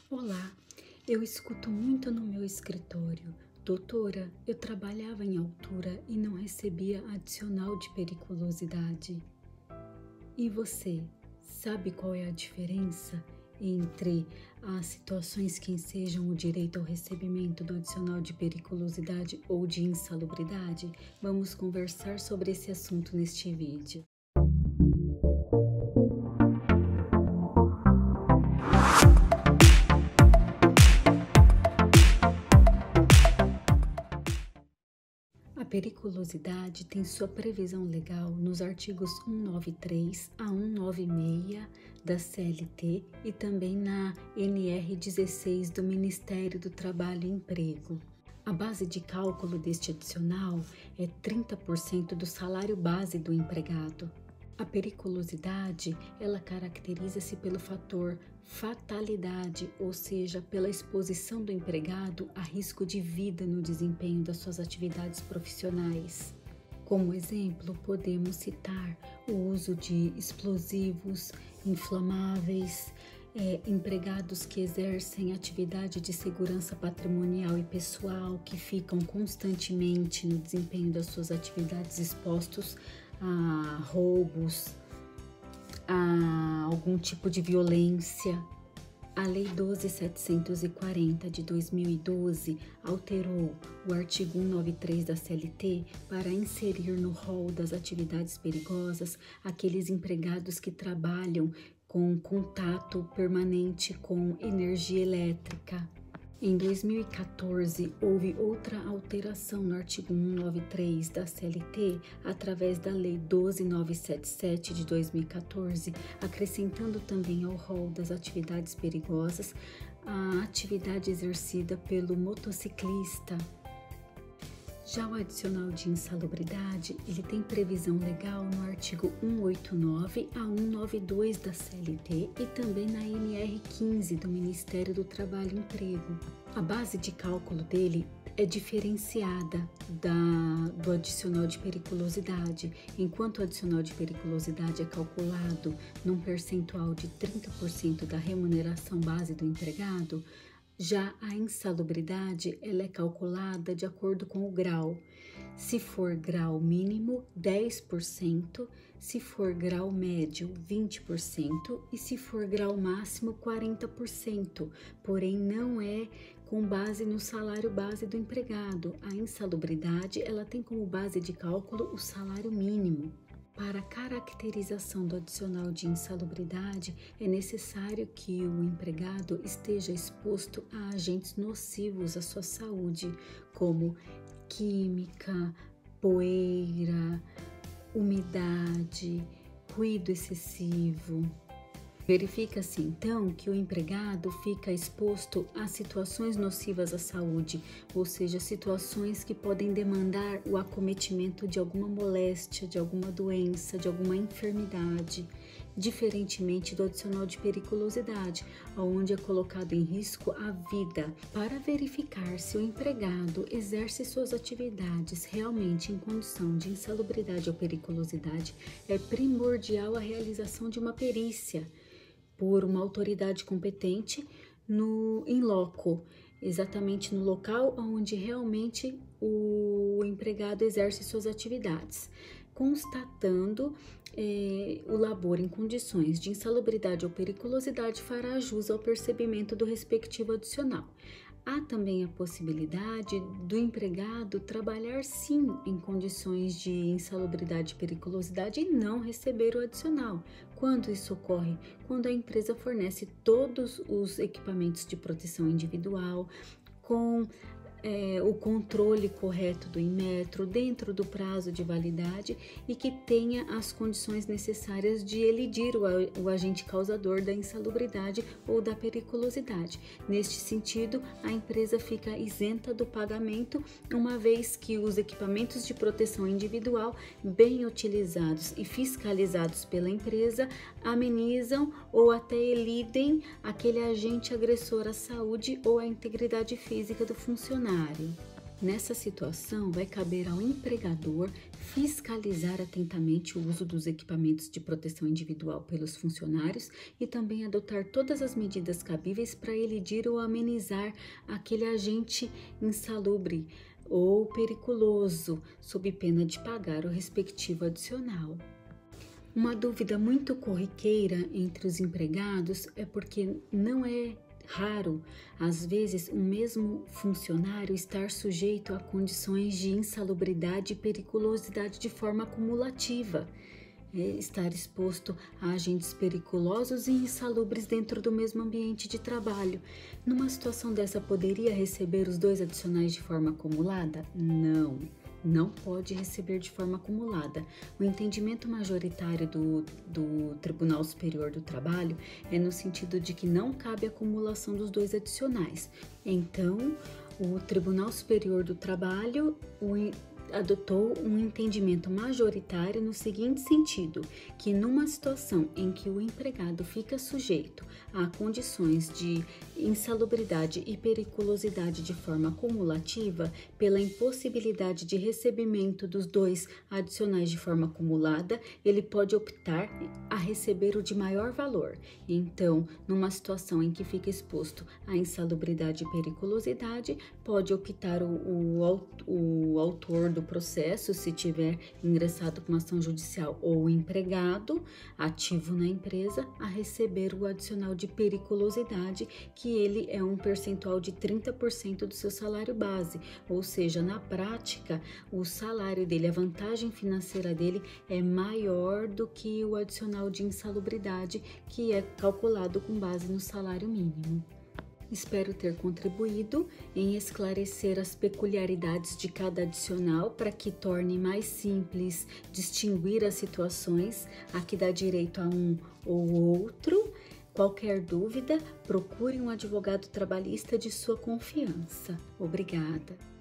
Olá, eu escuto muito no meu escritório. Doutora, eu trabalhava em altura e não recebia adicional de periculosidade. E você, sabe qual é a diferença entre as situações que ensejam o direito ao recebimento do adicional de periculosidade ou de insalubridade? Vamos conversar sobre esse assunto neste vídeo. A periculosidade tem sua previsão legal nos artigos 193 a 196 da CLT e também na NR 16 do Ministério do Trabalho e Emprego. A base de cálculo deste adicional é 30% do salário base do empregado. A periculosidade, ela caracteriza-se pelo fator fatalidade, ou seja, pela exposição do empregado a risco de vida no desempenho das suas atividades profissionais. Como exemplo, podemos citar o uso de explosivos, inflamáveis, empregados que exercem atividade de segurança patrimonial e pessoal, que ficam constantemente no desempenho das suas atividades expostos a roubos, a algum tipo de violência. A Lei 12.740 de 2012 alterou o artigo 193 da CLT para inserir no rol das atividades perigosas aqueles empregados que trabalham com contato permanente com energia elétrica. Em 2014, houve outra alteração no artigo 193 da CLT, através da Lei 12.977 de 2014, acrescentando também ao rol das atividades perigosas a atividade exercida pelo motociclista. Já o adicional de insalubridade, ele tem previsão legal no artigo 189 a 192 da CLT e também na NR 15 do Ministério do Trabalho e Emprego. A base de cálculo dele é diferenciada do adicional de periculosidade. Enquanto o adicional de periculosidade é calculado num percentual de 30% da remuneração base do empregado, já a insalubridade, ela é calculada de acordo com o grau. Se for grau mínimo, 10%, se for grau médio, 20% e se for grau máximo, 40%. Porém, não é com base no salário base do empregado. A insalubridade, ela tem como base de cálculo o salário mínimo. Para a caracterização do adicional de insalubridade, é necessário que o empregado esteja exposto a agentes nocivos à sua saúde, como química, poeira, umidade, ruído excessivo. Verifica-se então que o empregado fica exposto a situações nocivas à saúde, ou seja, situações que podem demandar o acometimento de alguma moléstia, de alguma doença, de alguma enfermidade, diferentemente do adicional de periculosidade, onde é colocado em risco a vida. Para verificar se o empregado exerce suas atividades realmente em condição de insalubridade ou periculosidade, é primordial a realização de uma perícia por uma autoridade competente in loco, exatamente no local onde realmente o empregado exerce suas atividades, constatando o labor em condições de insalubridade ou periculosidade, fará jus ao percebimento do respectivo adicional. Há também a possibilidade do empregado trabalhar sim em condições de insalubridade e periculosidade e não receber o adicional. Quando isso ocorre? Quando a empresa fornece todos os equipamentos de proteção individual, com o controle correto do Inmetro, dentro do prazo de validade e que tenha as condições necessárias de elidir o agente causador da insalubridade ou da periculosidade. Neste sentido, a empresa fica isenta do pagamento, uma vez que os equipamentos de proteção individual, bem utilizados e fiscalizados pela empresa, amenizam ou até elidem aquele agente agressor à saúde ou à integridade física do funcionário. Nessa situação, vai caber ao empregador fiscalizar atentamente o uso dos equipamentos de proteção individual pelos funcionários e também adotar todas as medidas cabíveis para elidir ou amenizar aquele agente insalubre ou periculoso, sob pena de pagar o respectivo adicional. Uma dúvida muito corriqueira entre os empregados é porque não é raro, às vezes, o mesmo funcionário estar sujeito a condições de insalubridade e periculosidade de forma acumulativa, estar exposto a agentes periculosos e insalubres dentro do mesmo ambiente de trabalho. Numa situação dessa, poderia receber os 2 adicionais de forma acumulada? Não pode receber de forma acumulada. O entendimento majoritário do Tribunal Superior do Trabalho é no sentido de que não cabe acumulação dos 2 adicionais. Então, o Tribunal Superior do Trabalho adotou um entendimento majoritário no seguinte sentido, que numa situação em que o empregado fica sujeito a condições de insalubridade e periculosidade de forma acumulativa, pela impossibilidade de recebimento dos 2 adicionais de forma acumulada, ele pode optar a receber o de maior valor. Então, numa situação em que fica exposto à insalubridade e periculosidade, pode optar o autor do processo, se tiver ingressado com ação judicial, ou o empregado ativo na empresa, a receber o adicional de periculosidade, que ele é um percentual de 30% do seu salário base, ou seja, na prática, o salário dele, a vantagem financeira dele é maior do que o adicional de insalubridade, que é calculado com base no salário mínimo. Espero ter contribuído em esclarecer as peculiaridades de cada adicional para que torne mais simples distinguir as situações a que dá direito a um ou outro. Qualquer dúvida, procure um advogado trabalhista de sua confiança. Obrigada.